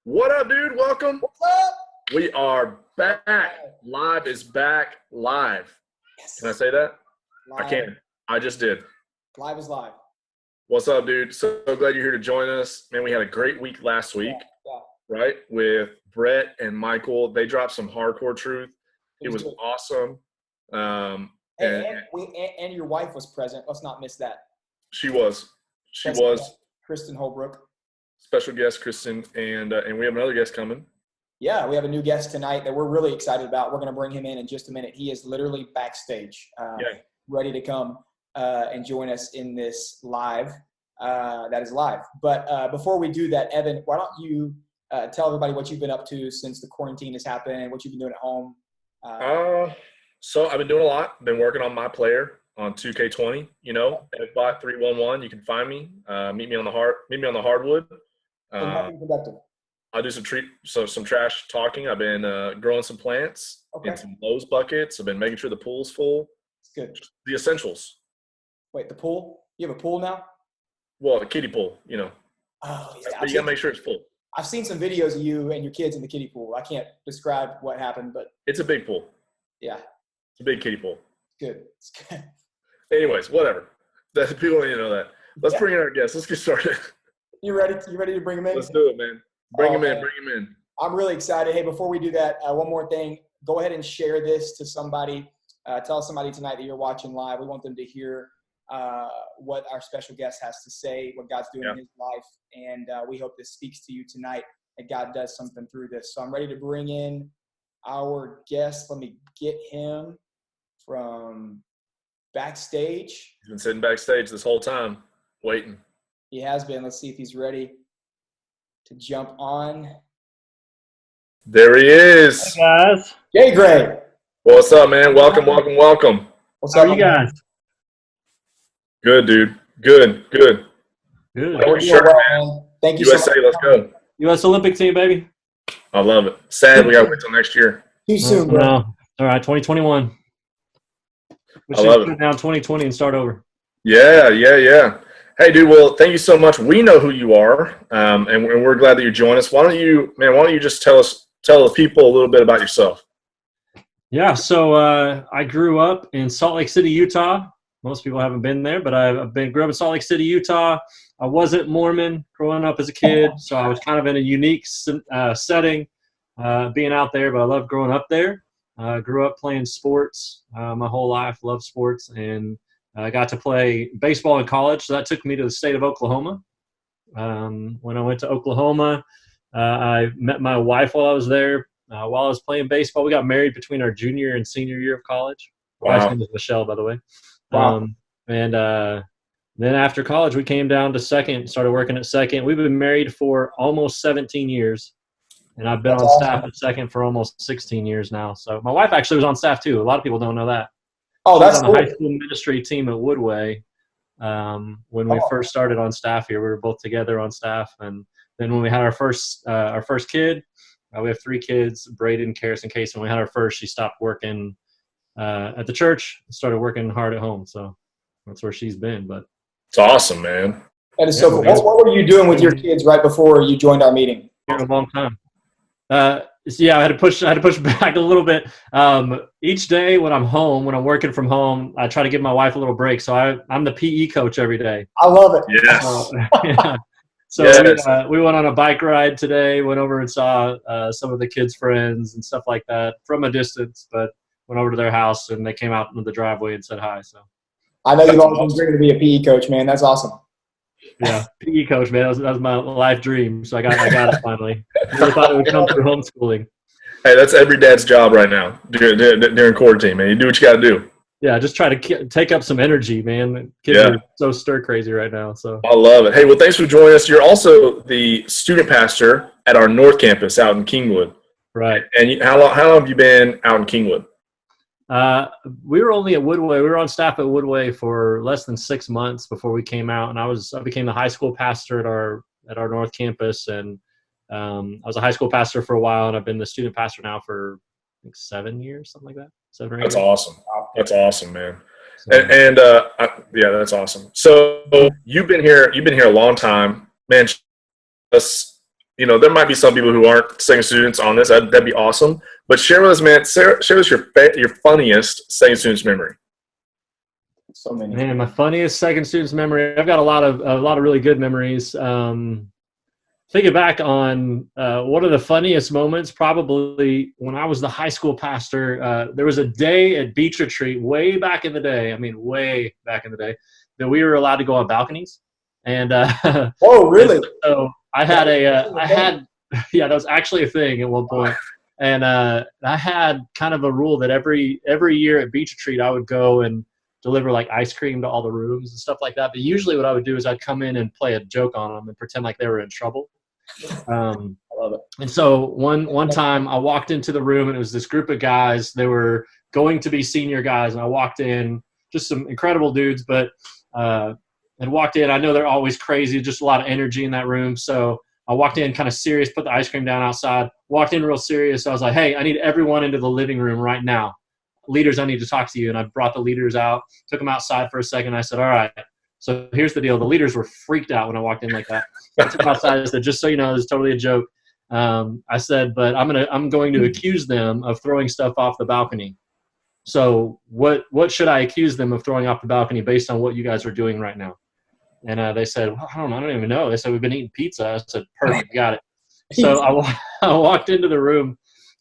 What up, dude? Welcome. What's up? We are back. Live is back live. Yes. Can I say that? Live. I can. I just did. Live is live. What's up, dude? So glad you're here to join us. Man, we had a great week last week, Yeah. right? With Brett and Michael. They dropped some hardcore truth. It was good. awesome. And your wife was present. Let's not miss that. She was. Kristen Holbrook. Special guest, Kristen, and we have another guest coming. Yeah, we have a new guest tonight that we're really excited about. We're going to bring him in just a minute. He is literally backstage, ready to come and join us in this live. That is live. But before we do that, Evan, why don't you tell everybody what you've been up to since the quarantine has happened, what you've been doing at home? So I've been doing a lot. Been working on my player on 2K20. You know, Edbot 311. You can find me. Meet me on the hardwood. Nothing productive. I'll do some trash talking. I've been growing some plants in some Lowe's buckets. I've been making sure the pool's full. It's good. The essentials. Wait, the pool? You have a pool now? Well, a kiddie pool, you know. Oh, yeah. You got to make sure it's full. I've seen some videos of you and your kids in the kiddie pool. I can't describe what happened, but it's a big pool. Yeah. It's a big kiddie pool. Good. It's good. Anyways, whatever. People need to know that. Let's bring in our guests. Let's get started. You ready to bring him in? Let's do it, man. Bring him in. I'm really excited. Hey, before we do that, one more thing. Go ahead and share this to somebody. Tell somebody tonight that you're watching live. We want them to hear what our special guest has to say, what God's doing in his life. And we hope this speaks to you tonight, that God does something through this. So I'm ready to bring in our guest. Let me get him from backstage. He's been sitting backstage this whole time, waiting. He has been. Let's see if he's ready to jump on. There he is. Hey guys. Jay Gray. What's up, man? Welcome. What's up, How are you guys? Good, dude. Good. Good. Sure, man. Thank you USA, so much. let's go. U.S. Olympic team, baby. I love it. Sad we got to wait till next year. Too soon, bro. No. All right, 2021. We I love should put down 2020 and start over. Yeah. Hey, dude. Well, thank you so much. We know who you are, and we're glad that you joined us. Why don't you just tell the people a little bit about yourself? Yeah. So I grew up in Salt Lake City, Utah. Most people haven't been there, but grew up in Salt Lake City, Utah. I wasn't Mormon growing up as a kid, so I was kind of in a unique setting, being out there. But I loved growing up there. Grew up playing sports my whole life. Loved sports, and I got to play baseball in college. So that took me to the state of Oklahoma. When I went to Oklahoma, I met my wife while I was there. While I was playing baseball, we got married between our junior and senior year of college. Wow. My wife's name is Michelle, by the way. Wow. Then after college, we came down to Second, started working at Second. We've been married for almost 17 years, and I've been on staff at Second for almost 16 years now. So my wife actually was on staff too. A lot of people don't know that. Oh, that's cool. On cool. the high school ministry team at Woodway. When we first started on staff here, we were both together on staff, and then when we had our first kid, we have 3 kids, Braden, Karis, and Case. When we had our first, she stopped working at the church and started working hard at home. So that's where she's been. But It's awesome, man. That is so cool. What were you doing with your kids right before you joined our meeting? a long time. I had to push back a little bit. Each day when I'm home, when I'm working from home, I try to give my wife a little break. So I'm the PE coach every day. I love it. Yes. Yeah. So Yes. we went on a bike ride today, went over and saw some of the kids' friends and stuff like that from a distance, but went over to their house and they came out into the driveway and said hi. So I know you've always been dreaming to be a PE coach, man. That's awesome. yeah, PE coach, man, that was my life dream. So I got it finally. Never thought it would come through homeschooling. Hey, that's every dad's job right now during quarantine, man. You do what you got to do. Yeah, just try to take up some energy, man. Kids are so stir crazy right now. So I love it. Hey, well, thanks for joining us. You're also the student pastor at our North Campus out in Kingwood. Right. And how long have you been out in Kingwood? We were only at Woodway. We were on staff at Woodway for less than 6 months before we came out, and I became the high school pastor at our North Campus, and I was a high school pastor for a while, and I've been the student pastor now for I think 7 years, something like that. 7 or 8 That's years. awesome. That's awesome, man. So, Yeah, that's awesome. So you've been here a long time, man. there might be some people who aren't second students on this. That'd be awesome. But share with us, man. Share with us your funniest second students memory. So many. Man, my funniest second students memory. I've got a lot of really good memories. Thinking back on one of the funniest moments, probably when I was the high school pastor. There was a day at Beach Retreat way back in the day. Way back in the day, that we were allowed to go on balconies. And oh, really? So I had that was actually a thing at one point. And I had kind of a rule that every year at Beach Retreat, I would go and deliver like ice cream to all the rooms and stuff like that. But usually what I would do is I'd come in and play a joke on them and pretend like they were in trouble. I love it. And so one time I walked into the room and it was this group of guys. They were going to be senior guys. And I walked in, just some incredible dudes, but and walked in. I know they're always crazy, just a lot of energy in that room. So I walked in kind of serious, put the ice cream down outside, walked in real serious. So I was like, hey, I need everyone into the living room right now. Leaders, I need to talk to you. And I brought the leaders out, took them outside for a second. I said, all right, so here's the deal. The leaders were freaked out when I walked in like that. I took them outside. I said, just so you know, this is totally a joke. I said, but I'm going to accuse them of throwing stuff off the balcony. So what should I accuse them of throwing off the balcony based on what you guys are doing right now? And they said, well, I don't even know. They said, we've been eating pizza. I said, perfect, got it. So I walked into the room,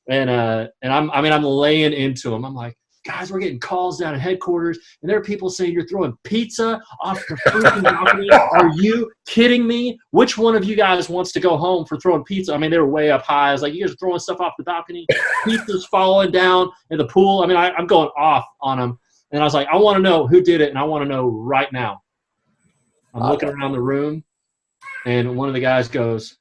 and I'm laying into them. I'm like, guys, we're getting calls down at headquarters, and there are people saying you're throwing pizza off the freaking balcony. Are you kidding me? Which one of you guys wants to go home for throwing pizza? They were way up high. I was like, you guys are throwing stuff off the balcony. Pizza's falling down in the pool. I'm going off on them. And I was like, I want to know who did it, and I want to know right now. I'm looking around the room, and one of the guys goes,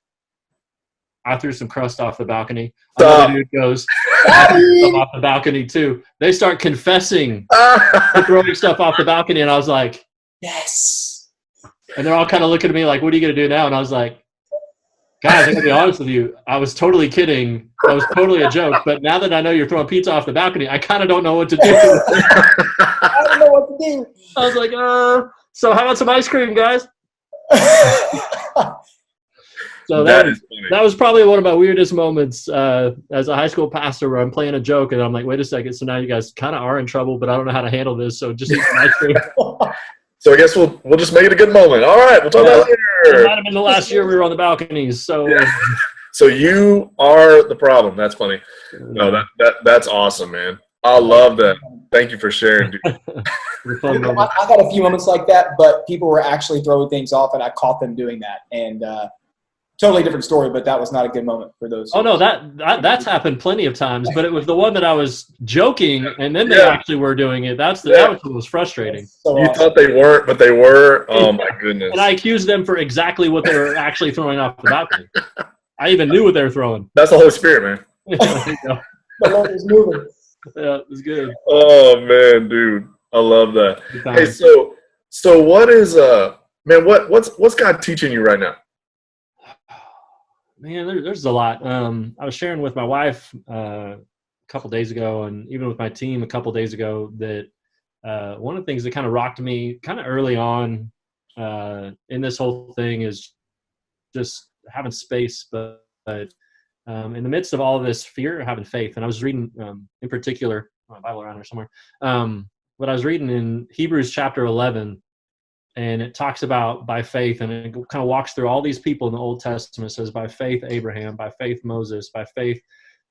I threw some crust off the balcony. Another dude goes, I threw stuff off the balcony too. They start confessing to throwing stuff off the balcony, and I was like, yes. And they're all kind of looking at me like, what are you going to do now? And I was like, guys, I'm going to be honest with you. I was totally kidding. That was totally a joke. But now that I know you're throwing pizza off the balcony, I kind of don't know what to do. I don't know what to do. I was like, so how about some ice cream, guys? So that was probably one of my weirdest moments as a high school pastor, where I'm playing a joke and I'm like, wait a second, so now you guys kind of are in trouble, but I don't know how to handle this, so just eat some ice cream. So I guess we'll just make it a good moment. All right, we'll talk about it later. It might have been the last year we were on the balconies. So So you are the problem. That's funny. No, that's awesome, man. I love that. Thank you for sharing, dude. I got a few moments like that, but people were actually throwing things off, and I caught them doing that. And totally different story, but that was not a good moment for those. Oh no, that's happened plenty of times, but it was the one that I was joking, and then they actually were doing it. That was what was frustrating. So you thought they weren't, but they were. Oh my goodness! And I accused them for exactly what they were actually throwing off the balcony. I even knew what they were throwing. That's the Holy Spirit, man. The Lord is moving. Yeah, it was good. Oh man, dude, I love that. Hey, so what is man? What's God teaching you right now? Man, there's a lot. I was sharing with my wife a couple days ago, and even with my team a couple days ago, that one of the things that kind of rocked me kind of early on in this whole thing is just having space, but in the midst of all of this fear, having faith. And I was reading, in particular, my Bible around here somewhere, but I was reading in Hebrews chapter 11, and it talks about by faith, and it kind of walks through all these people in the Old Testament. It says by faith Abraham, by faith Moses, by faith,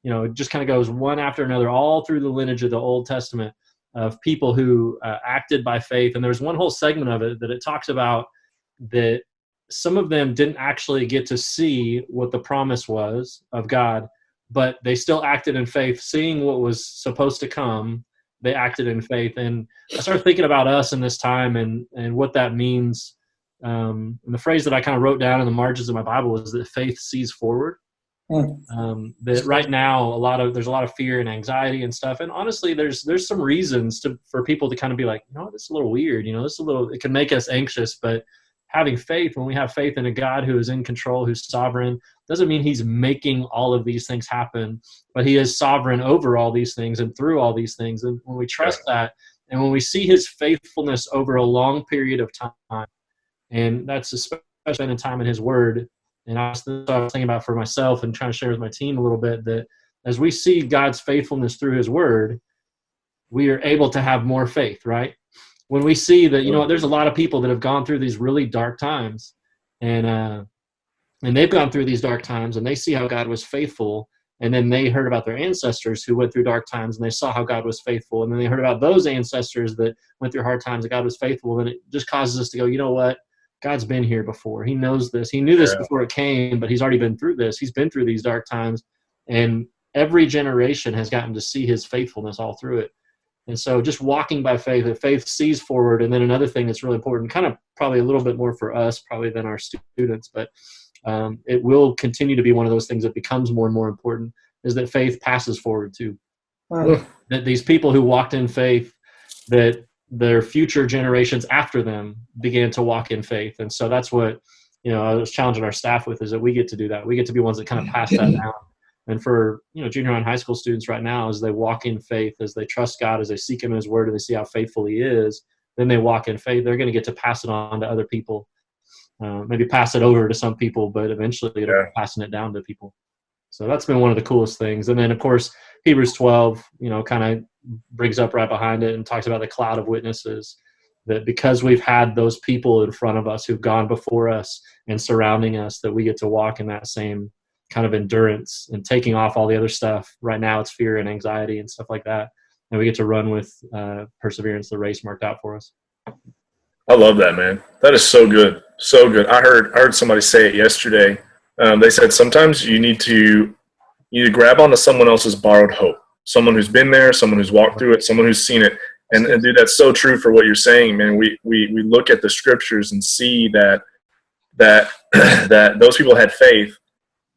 it just kind of goes one after another all through the lineage of the Old Testament of people who acted by faith. And there's one whole segment of it that it talks about that some of them didn't actually get to see what the promise was of God, but they still acted in faith, seeing what was supposed to come. They acted in faith. And I started thinking about us in this time and what that means. And the phrase that I kind of wrote down in the margins of my Bible is that faith sees forward. That right now there's a lot of fear and anxiety and stuff. And honestly, there's some reasons for people to kind of be like, this is a little weird. It can make us anxious, but having faith, when we have faith in a God who is in control, who's sovereign, doesn't mean he's making all of these things happen, but he is sovereign over all these things and through all these things. And when we trust that, and when we see his faithfulness over a long period of time, and that's especially in time in his word, And I was thinking about for myself and trying to share with my team a little bit, that as we see God's faithfulness through his word, we are able to have more faith, right? When we see that, there's a lot of people that have gone through these really dark times, and they've gone through these dark times, and they see how God was faithful, and then they heard about their ancestors who went through dark times, and they saw how God was faithful, and then they heard about those ancestors that went through hard times, and God was faithful, and it just causes us to go, you know what? God's been here before. He knows this. He knew this before it came, but he's already been through this. He's been through these dark times, and every generation has gotten to see his faithfulness all through it. And so just walking by faith, if faith sees forward. And then another thing that's really important, kind of probably a little bit more for us probably than our students, but it will continue to be one of those things that becomes more and more important, is that faith passes forward too. That these people who walked in faith, that their future generations after them began to walk in faith. And so that's what, I was challenging our staff with, is that we get to do that. We get to be ones that kind of pass that down. And for, junior high and high school students right now, as they walk in faith, as they trust God, as they seek him in his word, and they see how faithful he is, then they walk in faith. They're going to get to pass it on to other people, maybe pass it over to some people, but eventually it'll be passing it down to people. So that's been one of the coolest things. And then, of course, Hebrews 12, kind of brings up right behind it and talks about the cloud of witnesses, that because we've had those people in front of us who've gone before us and surrounding us, that we get to walk in that same kind of endurance and taking off all the other stuff. Right now it's fear and anxiety and stuff like that. And we get to run with perseverance, the race marked out for us. I love that, man. That is so good. So good. I heard somebody say it yesterday. They said sometimes you need to grab onto someone else's borrowed hope, someone who's been there, someone who's walked through it, someone who's seen it. And dude, that's so true for what you're saying, man. We look at the scriptures and see that those people had faith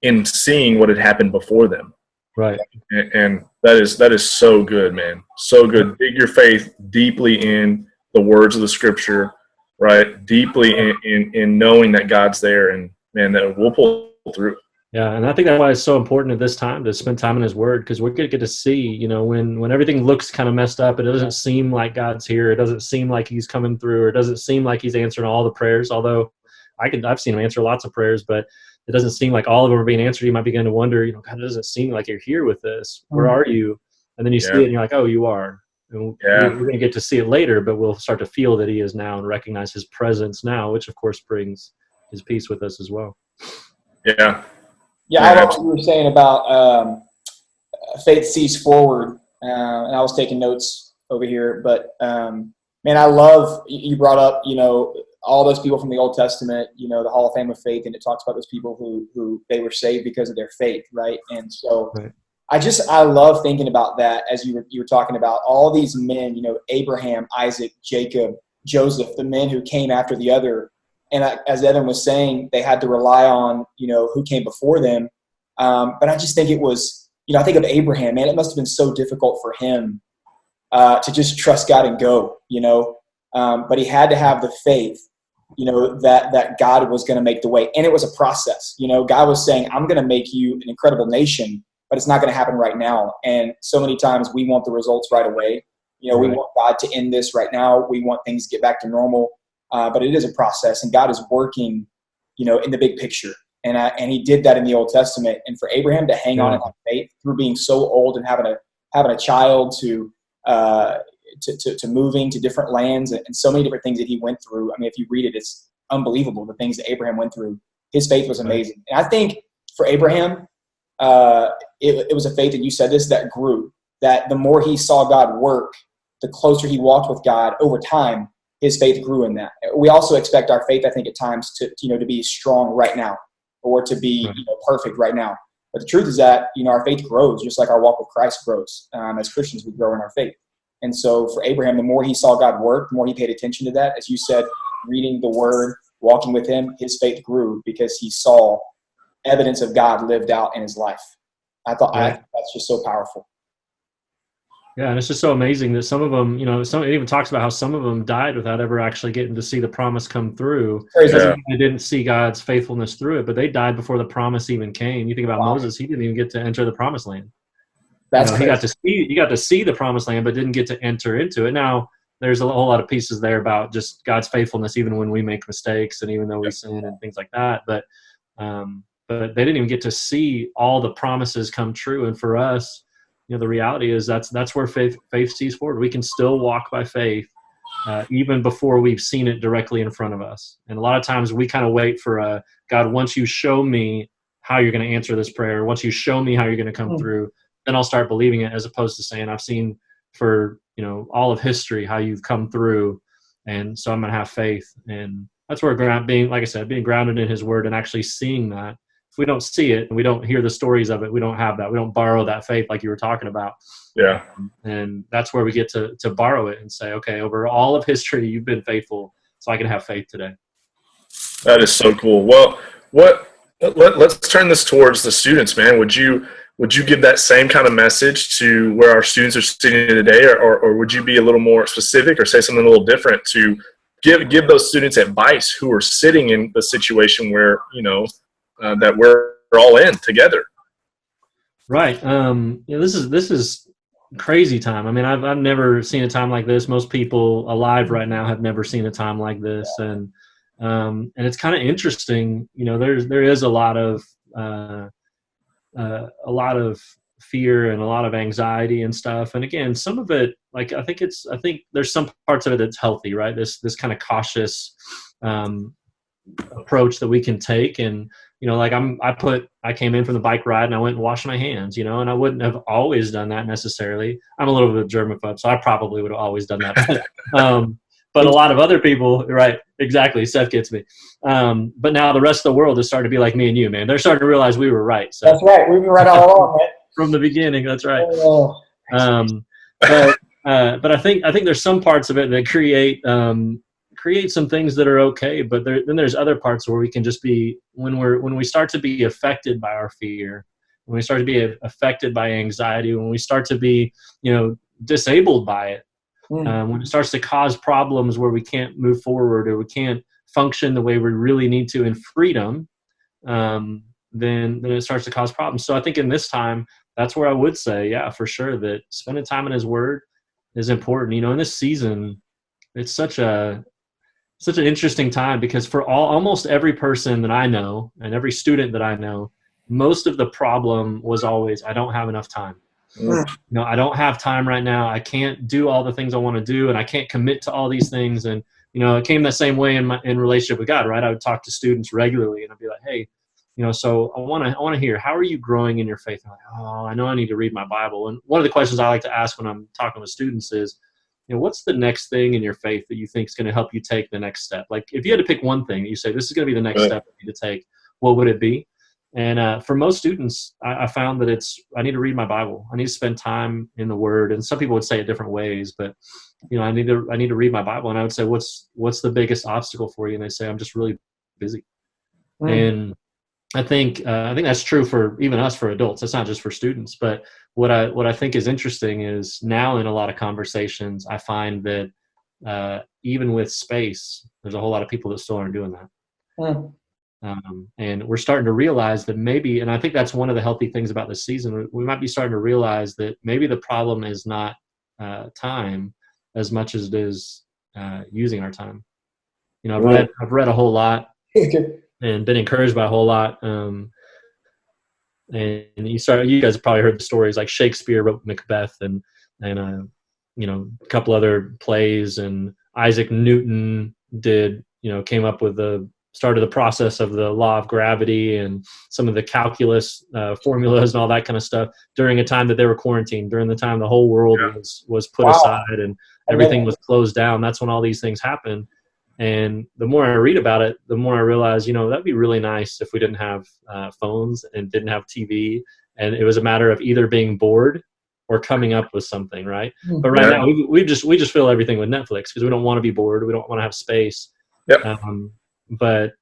in seeing what had happened before them. Right. And that is so good, man. So good. Dig your faith deeply in the words of the scripture, right? Deeply in knowing that God's there, and man, that we'll pull through. Yeah, and I think that's why it's so important at this time to spend time in his word, because we're going to get to see, when everything looks kind of messed up, it doesn't seem like God's here. It doesn't seem like he's coming through, or it doesn't seem like he's answering all the prayers, although I've seen him answer lots of prayers, but it doesn't seem like all of them are being answered. You might begin to wonder, God, it doesn't seem like you're here with this. Where are you? And then you see it and you're like, oh, you are. And we're going to get to see it later, but we'll start to feel that he is now and recognize his presence now, which of course brings his peace with us as well. Yeah, I love what you were saying about faith sees forward. And I was taking notes over here, but man, I love, you brought up, all those people from the Old Testament, the Hall of Fame of Faith, and it talks about those people who they were saved because of their faith, right? And so I love thinking about that, as you were talking about all these men, Abraham, Isaac, Jacob, Joseph, the men who came after the other. And as Evan was saying, they had to rely on, who came before them. But I just think it was, I think of Abraham, man, it must have been so difficult for him to just trust God and go, but he had to have the faith, that God was going to make the way. And it was a process. God was saying, I'm going to make you an incredible nation, but it's not going to happen right now. And so many times we want the results right away. We want God to end this right now. We want things to get back to normal. But it is a process, and God is working, in the big picture. And he did that in the Old Testament. And for Abraham to hang on in that faith through being so old and having a child, to moving to different lands and so many different things that he went through. I mean, if you read it, it's unbelievable, the things that Abraham went through. His faith was amazing. And I think for Abraham, it was a faith, and you said this, that grew, that the more he saw God work, the closer he walked with God over time, his faith grew in that. We also expect our faith, I think, at times to be strong right now, or to be perfect right now. But the truth is that our faith grows, just like our walk with Christ grows. As Christians, we grow in our faith. And so for Abraham, the more he saw God work, the more he paid attention to that. As you said, reading the Word, walking with Him, his faith grew because he saw evidence of God lived out in his life. I thought that's just so powerful. Yeah, and it's just so amazing that some of them, it even talks about how some of them died without ever actually getting to see the promise come through. It doesn't mean they didn't see God's faithfulness through it, but they died before the promise even came. You think about Moses; he didn't even get to enter the promised land. That's he got to see the promised land, but didn't get to enter into it. Now, there's a whole lot of pieces there about just God's faithfulness, even when we make mistakes and even though we sin and things like that. But But they didn't even get to see all the promises come true. And for us, the reality is that's where faith sees forward. We can still walk by faith even before we've seen it directly in front of us. And a lot of times we kind of wait for God, once you show me how you're going to answer this prayer, once you show me how you're going to come through, then I'll start believing it, as opposed to saying, I've seen for all of history how you've come through, and so I'm going to have faith. And that's where being grounded in his word and actually seeing that. If we don't see it and we don't hear the stories of it, we don't have that. We don't borrow that faith like you were talking about. Yeah. And that's where we get to borrow it and say, okay, over all of history, you've been faithful, so I can have faith today. That is so cool. Well, let's turn this towards the students, man. Would you give that same kind of message to where our students are sitting today, or would you be a little more specific or say something a little different to give those students advice who are sitting in the situation where, that we're all in together? Right. This is crazy time. I mean, I've never seen a time like this. Most people alive right now have never seen a time like this. And it's kind of interesting. There is a lot of fear and a lot of anxiety and stuff. And again, some of it, like, I think there's some parts of it that's healthy, right? This kind of cautious approach that we can take. And, I came in from the bike ride and I went and washed my hands, and I wouldn't have always done that necessarily. I'm a little bit of a germaphobe, so I probably would have always done that. But a lot of other people, right? Exactly. Seth gets me. But now the rest of the world is starting to be like me and you, man. They're starting to realize we were right. So that's right. We've been right all along, man. From the beginning. That's right. Oh. But I think there's some parts of it that create some things that are okay. But then there's other parts where we can just be, when we start to be affected by our fear, when we start to be affected by anxiety, when we start to be, disabled by it, when it starts to cause problems where we can't move forward or we can't function the way we really need to in freedom, then it starts to cause problems. So I think in this time, that's where I would say, yeah, for sure, that spending time in his word is important. In this season, it's such an interesting time, because for almost every person that I know and every student that I know, most of the problem was always, I don't have enough time. I don't have time right now. I can't do all the things I want to do, and I can't commit to all these things. And it came the same way in relationship with God, right? I would talk to students regularly, and I'd be like, hey, so I want to hear, how are you growing in your faith? I'm like, oh, I know I need to read my Bible. And one of the questions I like to ask when I'm talking with students is, what's the next thing in your faith that you think is going to help you take the next step? Like, if you had to pick one thing that you say, this is going to be the next step I need to take, what would it be? And for most students, I found that I need to read my Bible. I need to spend time in the Word. And some people would say it different ways, but I need to read my Bible. And I would say, what's the biggest obstacle for you? And they say, I'm just really busy. And I think that's true for even us, for adults. It's not just for students. But what I think is interesting is now in a lot of conversations, I find that even with space, there's a whole lot of people that still aren't doing that. And we're starting to realize that maybe, and I think that's one of the healthy things about this season, we might be starting to realize that maybe the problem is not time as much as it is using our time. I've read a whole lot and been encouraged by a whole lot. And you guys have probably heard the stories, like Shakespeare wrote Macbeth and a couple other plays, and Isaac Newton came up with started the process of the law of gravity and some of the calculus formulas and all that kind of stuff during a time that they were quarantined, during the time the whole world was put aside and everything was closed down. That's when all these things happened. And the more I read about it, the more I realize, that'd be really nice if we didn't have phones and didn't have TV, and it was a matter of either being bored or coming up with something, right? But right now we just fill everything with Netflix because we don't want to be bored. We don't want to have space. Yep. But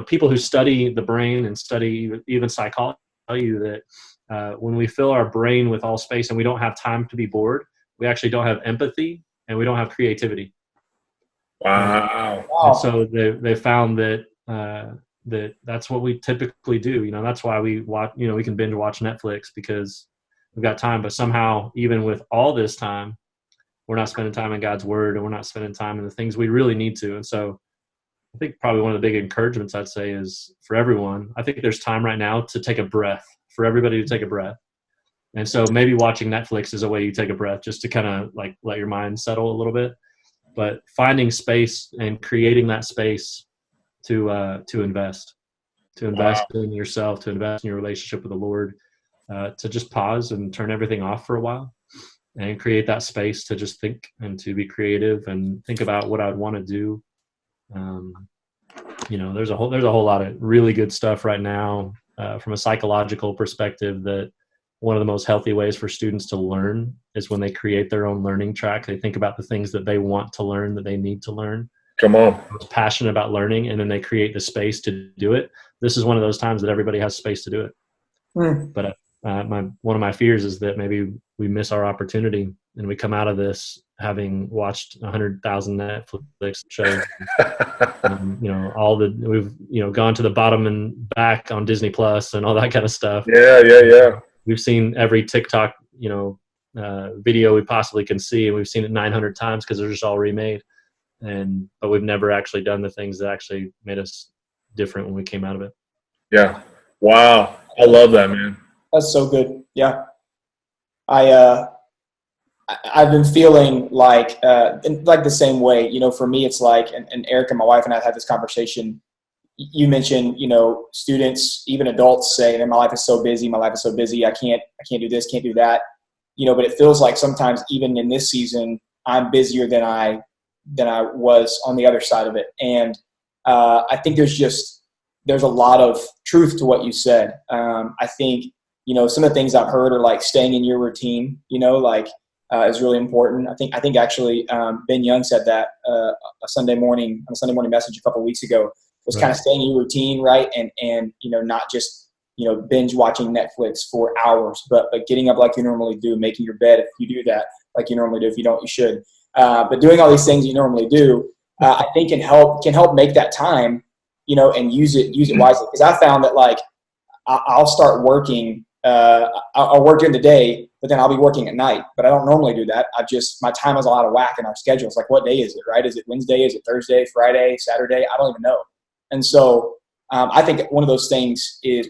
people who study the brain and study even psychology tell you that when we fill our brain with all space and we don't have time to be bored, we actually don't have empathy and we don't have creativity. Wow. And so they found that that's what we typically do. That's why we watch. We can binge watch Netflix because we've got time. But somehow, even with all this time, we're not spending time in God's Word, and we're not spending time in the things we really need to. And so I think probably one of the big encouragements I'd say is for everyone, I think there's time right now to take a breath, for everybody to take a breath. And so maybe watching Netflix is a way you take a breath, just to kind of like let your mind settle a little bit. But finding space and creating that space to invest in yourself, to invest in your relationship with the Lord, to just pause and turn everything off for a while and create that space to just think and to be creative and think about what I'd want to do. There's a whole lot of really good stuff right now from a psychological perspective, that one of the most healthy ways for students to learn is when they create their own learning track. They think about the things that they want to learn, that they need to learn. Come on. Passionate about learning, and then they create the space to do it. This is one of those times that everybody has space to do it. But one of my fears is that maybe we miss our opportunity and we come out of this having watched 100,000 Netflix shows. We've gone to the bottom and back on Disney Plus and all that kind of stuff. Yeah. We've seen every TikTok, video we possibly can see, and we've seen it 900 times because they're just all remade. But we've never actually done the things that actually made us different when we came out of it. Yeah. Wow. I love that, man. That's so good. Yeah. I've been feeling like the same way, for me, it's like, and Erica, my wife, and I had this conversation. You mentioned, students, even adults say, man, my life is so busy. I can't do this, can't do that, but it feels like sometimes even in this season, I'm busier than I was on the other side of it. And I think there's a lot of truth to what you said. I think, some of the things I've heard are like staying in your routine, is really important. I think actually Ben Young said that a Sunday morning message a couple of weeks ago, was kind of staying in your routine, right? And not just, binge watching Netflix for hours, but getting up like you normally do, making your bed if you do that like you normally do. If you don't, you should. But doing all these things you normally do, I think can help make that time, and use it wisely. Because I found that like I'll start working, I'll work during the day, but then I'll be working at night. But I don't normally do that. My time is a lot of whack in our schedules. Like, what day is it, right? Is it Wednesday? Is it Thursday, Friday, Saturday? I don't even know. And so I think one of those things is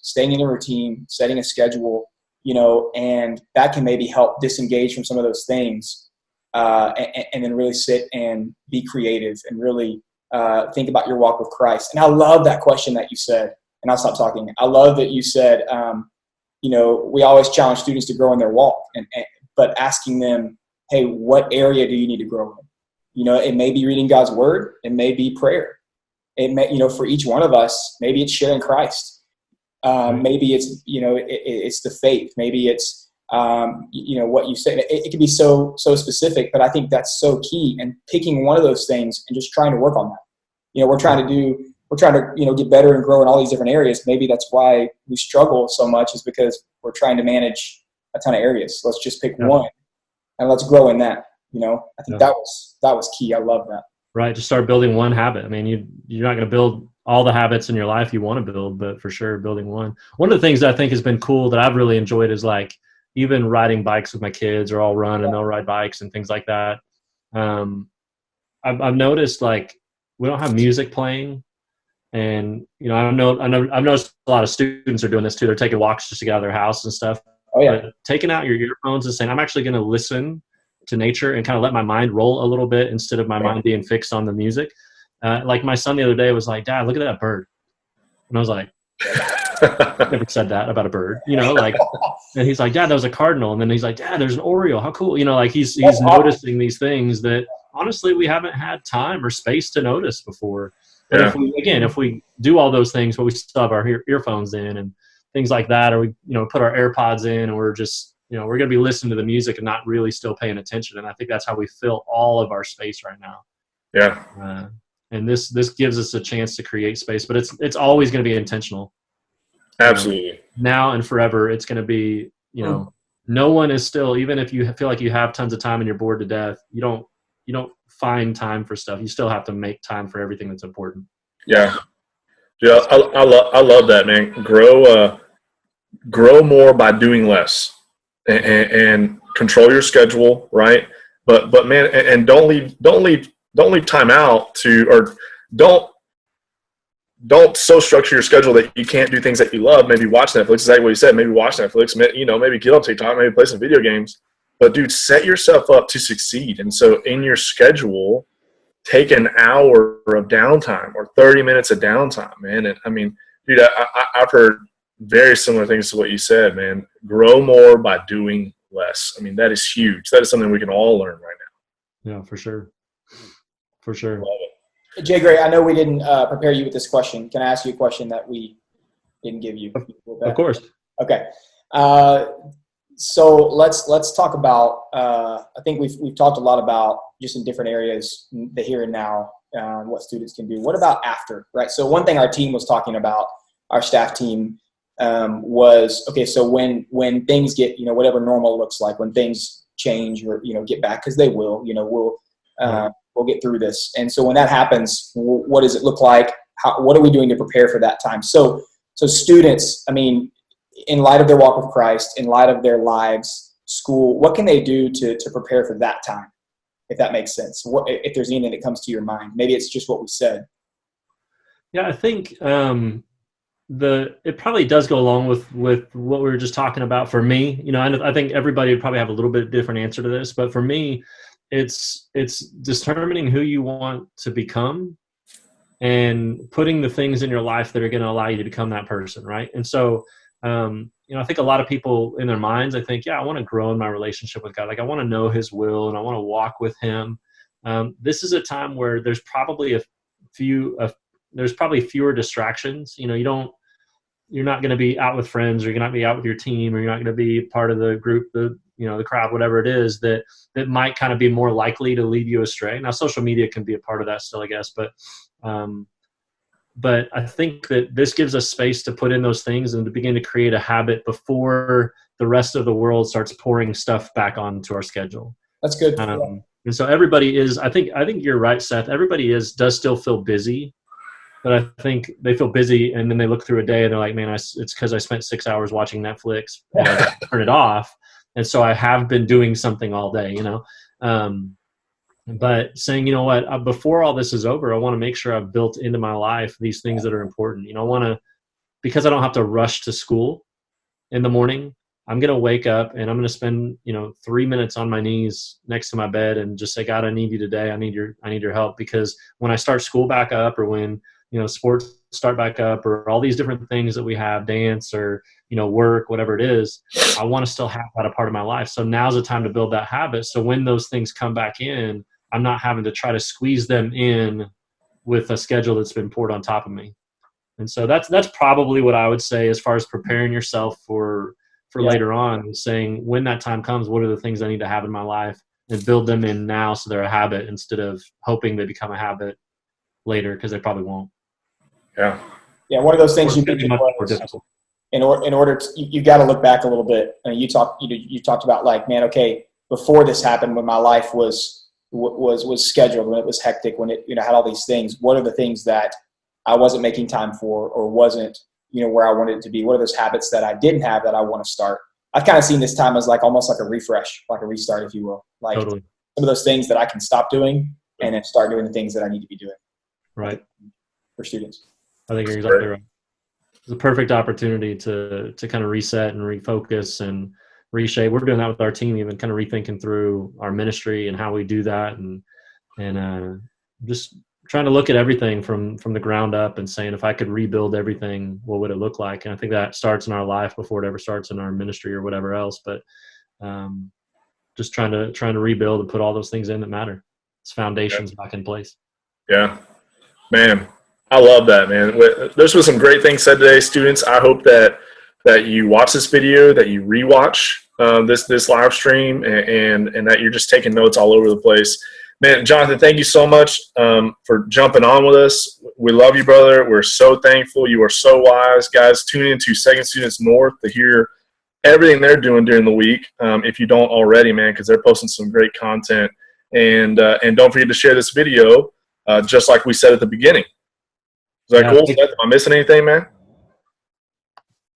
staying in a routine, setting a schedule, and that can maybe help disengage from some of those things, and then really sit and be creative and really think about your walk with Christ. And I love that question that you said, and I'll stop talking. I love that you said, we always challenge students to grow in their walk, but asking them, hey, what area do you need to grow in? It may be reading God's word. It may be prayer. It may, for each one of us, maybe it's sharing Christ. Maybe it's, it's the faith. Maybe it's, what you say. It can be so specific, but I think that's so key. And picking one of those things and just trying to work on that. We're trying to, get better and grow in all these different areas. Maybe that's why we struggle so much, is because we're trying to manage a ton of areas. Let's just pick one and let's grow in that. I think that was key. I love that. Right. Just start building one habit. I mean, you're not going to build all the habits in your life you want to build, but for sure building one. One of the things that I think has been cool that I've really enjoyed is like even riding bikes with my kids, or I'll run and they'll ride bikes and things like that. I've noticed like we don't have music playing, and I've noticed a lot of students are doing this too. They're taking walks just to get out of their house and stuff. Oh yeah. But taking out your earphones and saying, I'm actually going to listen to nature and kind of let my mind roll a little bit instead of my mind being fixed on the music. Like my son the other day was like, Dad, look at that bird. And I was like, never said that about a bird, and he's like, Dad, that was a cardinal. And then he's like, Dad, there's an Oriole. How cool. He's noticing these things that honestly we haven't had time or space to notice before. But if we do all those things, but we still have our earphones in and things like that, or we, put our AirPods in and we're just, we're going to be listening to the music and not really still paying attention. And I think that's how we fill all of our space right now. Yeah. And this gives us a chance to create space, but it's always going to be intentional. Absolutely. Now and forever, it's going to be, no one is still, even if you feel like you have tons of time and you're bored to death, you don't find time for stuff. You still have to make time for everything that's important. Yeah. Yeah. I love that, man. Grow more by doing less. And control your schedule, right? But man, and don't leave don't leave time out or don't so structure your schedule that you can't do things that you love. Maybe watch Netflix, exactly what you said. Maybe watch Netflix, maybe get on TikTok, maybe play some video games. But, dude, set yourself up to succeed. And so in your schedule, take an hour of downtime or 30 minutes of downtime, man. And, I mean, dude, I've heard very similar things to what you said, man. Grow more by doing less. I mean, that is huge. That is something we can all learn right now. Yeah, for sure. For sure. Love it. Jay Gray, I know we didn't prepare you with this question. Can I ask you a question that we didn't give you? Of course. Okay. So let's talk about. I think we've talked a lot about just in different areas, the here and now, what students can do. What about after, right? So one thing our team was talking about, our staff team, was okay. So when things get, whatever normal looks like, when things change or get back, because they will, we'll get through this. And so when that happens, what does it look like? What are we doing to prepare for that time? So students, I mean, in light of their walk with Christ, in light of their lives, school, what can they do to prepare for that time? If that makes sense. If there's anything that comes to your mind, maybe it's just what we said. Yeah, I think it probably does go along with what we were just talking about. For me, I think everybody would probably have a little bit different answer to this, but for me, it's determining who you want to become and putting the things in your life that are going to allow you to become that person, right? And so, I think a lot of people in their minds, I think, I want to grow in my relationship with God. Like I want to know His will and I want to walk with Him. This is a time where there's probably fewer distractions. You're not going to be out with friends, or you're not be out with your team, or you're not going to be part of the group, the crowd, whatever it is that might kind of be more likely to lead you astray. Now, social media can be a part of that still, I guess, but I think that this gives us space to put in those things and to begin to create a habit before the rest of the world starts pouring stuff back onto our schedule. That's good. And so everybody is, I think you're right, Seth. Everybody does still feel busy, but I think they feel busy and then they look through a day and they're like, man, it's because I spent 6 hours watching Netflix and I turn it off. And so I have been doing something all day, but saying, before all this is over, I want to make sure I've built into my life these things that are important. Because I don't have to rush to school in the morning, I'm going to wake up and I'm going to spend, 3 minutes on my knees next to my bed and just say, God, I need you today. I need your help. Because when I start school back up, or when, sports start back up, or all these different things that we have, dance or, work, whatever it is, I want to still have that a part of my life. So now's the time to build that habit. So when those things come back in, I'm not having to try to squeeze them in with a schedule that's been poured on top of me. And so that's probably what I would say as far as preparing yourself for later on, saying when that time comes, what are the things I need to have in my life, and build them in now so they're a habit instead of hoping they become a habit later, because they probably won't. Yeah. One of those things you mentioned was, in order to, you got to look back a little bit. And you talked about like, man, okay, before this happened, when my life was scheduled, when it was hectic, when it had all these things, what are the things that I wasn't making time for, or wasn't where I wanted it to be? What are those habits that I didn't have that I want to start? I've kind of seen this time as like almost like a refresh, like a restart, if you will. Like totally. Some of those things that I can stop doing and then start doing the things that I need to be doing. Right. For students. I think you're exactly right. It's a perfect opportunity to kind of reset and refocus and reshape. We're doing that with our team, even kind of rethinking through our ministry and how we do that, and just trying to look at everything from the ground up and saying, if I could rebuild everything, what would it look like? And I think that starts in our life before it ever starts in our ministry or whatever else. But just trying to rebuild and put all those things in that matter. It's foundations back in place. Yeah, man, I love that, man. There's been some great things said today, students. I hope that you watch this video, that you rewatch this live stream, and that you're just taking notes all over the place. Man, Jonathan, thank you so much for jumping on with us. We love you, brother. We're so thankful. You are so wise. Guys, tune into Second Students North to hear everything they're doing during the week, if you don't already, man, because they're posting some great content. And don't forget to share this video, just like we said at the beginning. Is that cool? Seth, am I missing anything, man?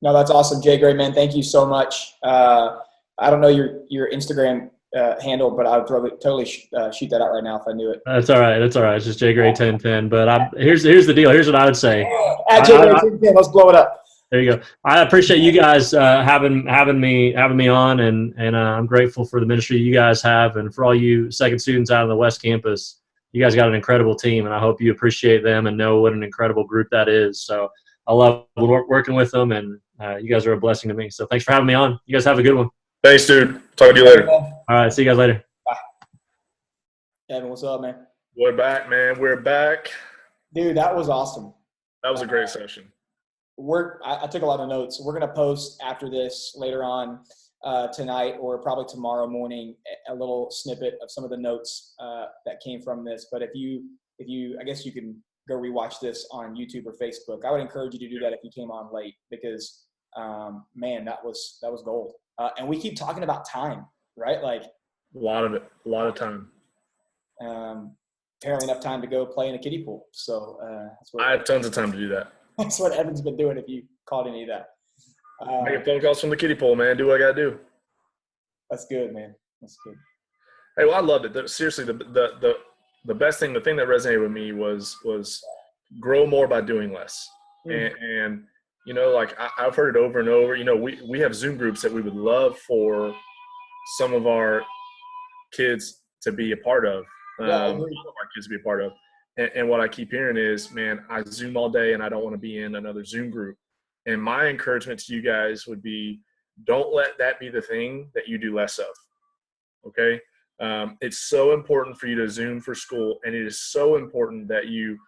No, that's awesome, Jay. Great, man. Thank you so much. I don't know your Instagram handle, but I would totally shoot that out right now if I knew it. That's all right. That's all right. It's just Jay Gray 1010. But here's the deal. Here's what I would say. At Jay Gray 1010, let's blow it up. There you go. I appreciate you guys having me on, and I'm grateful for the ministry you guys have, and for all you second students out on the West Campus. You guys got an incredible team, and I hope you appreciate them and know what an incredible group that is. So I love working with them, and you guys are a blessing to me. So thanks for having me on. You guys have a good one. Thanks, dude. Talk to you later. All right. See you guys later. Bye. Evan, what's up, man? We're back, man. We're back. Dude, that was awesome. That was a great session. I took a lot of notes. We're going to post after this later on tonight or probably tomorrow morning a little snippet of some of the notes that came from this. But if you, I guess you can go rewatch this on YouTube or Facebook. I would encourage you to do that if you came on late because, man, that was gold. And we keep talking about time, right? Like a lot of time. Apparently enough time to go play in a kiddie pool. So I have tons of time to do that. That's what Evan's been doing if you caught any of that. Making phone calls from the kiddie pool, man. Do what I got to do. That's good, man. That's good. Hey, well, I loved it. Seriously, the best thing, the thing that resonated with me was grow more by doing less. And you know, like I've heard it over and over. You know, we have Zoom groups that we would love for some of our kids to be a part of. All of our kids to be a part of. And what I keep hearing is, man, I Zoom all day and I don't want to be in another Zoom group. And my encouragement to you guys would be, don't let that be the thing that you do less of. Okay. It's so important for you to Zoom for school. And it is so important that you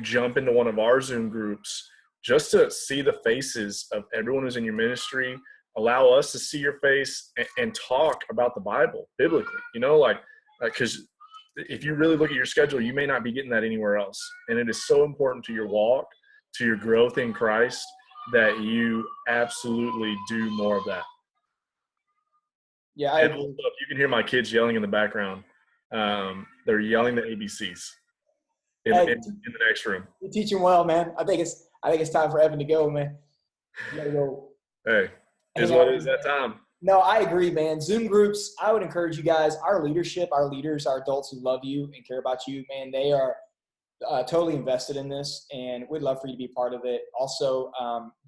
jump into one of our Zoom groups just to see the faces of everyone who's in your ministry, allow us to see your face and talk about the Bible biblically, you know, like, cause if you really look at your schedule, you may not be getting that anywhere else. And it is so important to your walk, to your growth in Christ, that you absolutely do more of that. Yeah, I agree. Also, if you can hear my kids yelling in the background, they're yelling the ABCs in the next room. You're teaching well, man. I think it's time for Evan to go, man. You gotta go. Hey, is what it is that time. No, I agree, man. Zoom groups, I would encourage you guys, our leadership, our leaders, our adults who love you and care about you, man, they are totally invested in this, and we'd love for you to be part of it. Also,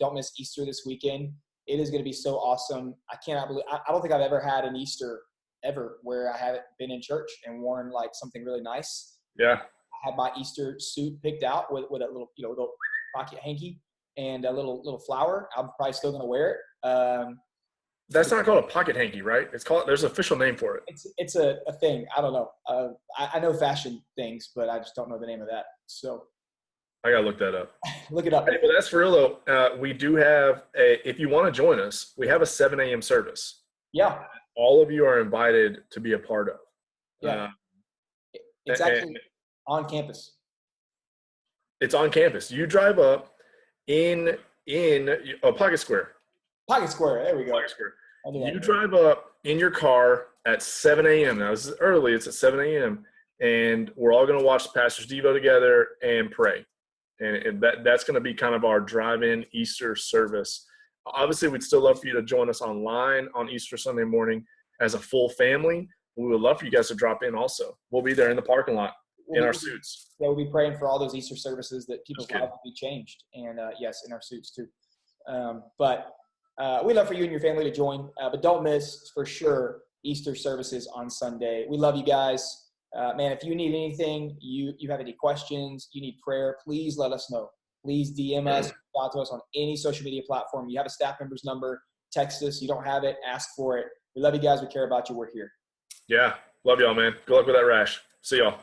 don't miss Easter this weekend. It is going to be so awesome. I cannot believe – I don't think I've ever had an Easter ever where I haven't been in church and worn, like, something really nice. Yeah. I had my Easter suit picked out with a little, little pocket hanky and a little flower. I'm probably still going to wear it. That's not called a pocket hanky, right? There's an official name for it. It's a thing. I don't know. I know fashion things, but I just don't know the name of that. So I got to look that up. Look it up. Hey, but that's for real though. We do have if you want to join us, we have a 7 a.m. service. Yeah. All of you are invited to be a part of. Yeah. It's actually on campus. It's on campus. You drive up in Pocket Square. Pocket Square. There we go. Pocket Square. You drive up in your car at 7 a.m. Now, this is early. It's at 7 a.m. And we're all going to watch the Pastor's Devo together and pray. And that's going to be kind of our drive-in Easter service. Obviously, we'd still love for you to join us online on Easter Sunday morning as a full family. We would love for you guys to drop in also. We'll be there in the parking lot in our suits. Yeah, we'll be praying for all those Easter services that people's lives will be changed. And, yes, in our suits too. But we'd love for you and your family to join. But don't miss, for sure, Easter services on Sunday. We love you guys. Man, if you need anything, you have any questions, you need prayer, please let us know. Please DM us, talk to us on any social media platform. You have a staff member's number, text us. You don't have it, ask for it. We love you guys. We care about you. We're here. Yeah. Love y'all, man. Good luck with that rash. See y'all.